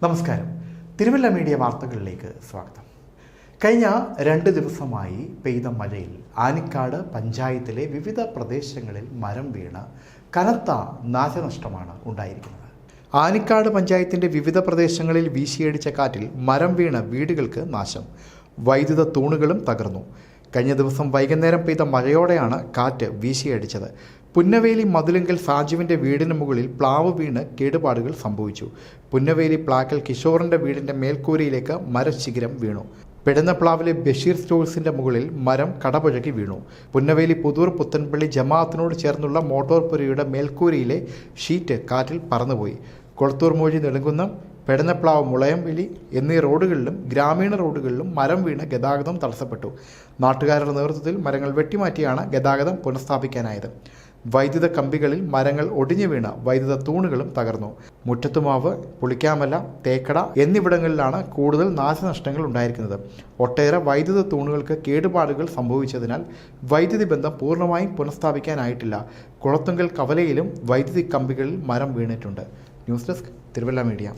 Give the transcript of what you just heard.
നമസ്കാരം. തിരുവല്ല മീഡിയ വാർത്തകളിലേക്ക് സ്വാഗതം. കഴിഞ്ഞ 2 ദിവസമായി പെയ്ത മഴയിൽ ആനിക്കാട് പഞ്ചായത്തിലെ വിവിധ പ്രദേശങ്ങളിൽ മരം വീണ് കനത്ത നാശനഷ്ടമാണ് ഉണ്ടായിരിക്കുന്നത്. ആനിക്കാട് പഞ്ചായത്തിൻ്റെ വിവിധ പ്രദേശങ്ങളിൽ വീശിയടിച്ച കാറ്റിൽ മരം വീണ് വീടുകൾക്ക് നാശം, വൈദ്യുത തൂണുകളും തകർന്നു. കഴിഞ്ഞ ദിവസം വൈകുന്നേരം പെയ്ത മഴയോടെയാണ് കാറ്റ് വീശിയടിച്ചത്. പുന്നവേലി മതിലുങ്കൽ സാജുവിൻ്റെ വീടിന് മുകളിൽ പ്ലാവ് വീണ് കേടുപാടുകൾ സംഭവിച്ചു. പുന്നവേലി പ്ലാക്കൽ കിഷോറിൻ്റെ വീടിൻ്റെ മേൽക്കൂരയിലേക്ക് മരശിഖരം വീണു. പെടുന്നപ്ലാവിലെ ബഷീർ സ്റ്റോഴ്സിൻ്റെ മുകളിൽ മരം കടപുഴകി വീണു. പുന്നവേലി പുതൂർ പുത്തൻപള്ളി ജമാഅത്തിനോട് ചേർന്നുള്ള മോട്ടോർ പുരയുടെ മേൽക്കൂരയിലെ ഷീറ്റ് കാറ്റിൽ പറന്നുപോയി. കൊളത്തൂർ മൂഴി നെടുങ്കുന്നം, പെടുന്നപ്ലാവ് മുളയംവെലി എന്നീ റോഡുകളിലും ഗ്രാമീണ റോഡുകളിലും മരം വീണ് ഗതാഗതം തടസ്സപ്പെട്ടു. നാട്ടുകാരുടെ നേതൃത്വത്തിൽ മരങ്ങൾ വെട്ടിമാറ്റിയാണ് ഗതാഗതം പുനഃസ്ഥാപിക്കാനായത്. വൈദ്യുത കമ്പികളിൽ മരങ്ങൾ ഒടിഞ്ഞു വീണ് വൈദ്യുത തൂണുകളും തകർന്നു. മുറ്റത്തുമാവ്, പുളിക്കാമല, തേക്കട എന്നിവിടങ്ങളിലാണ് കൂടുതൽ നാശനഷ്ടങ്ങൾ ഉണ്ടായിരിക്കുന്നത്. ഒട്ടേറെ വൈദ്യുത തൂണുകൾക്ക് കേടുപാടുകൾ സംഭവിച്ചതിനാൽ വൈദ്യുതി ബന്ധം പൂർണ്ണമായും പുനഃസ്ഥാപിക്കാനായിട്ടില്ല. കുളത്തുങ്കൽ കവലയിലും വൈദ്യുതി കമ്പികളിൽ മരം വീണിട്ടുണ്ട്. News desk, Thiruvalla media.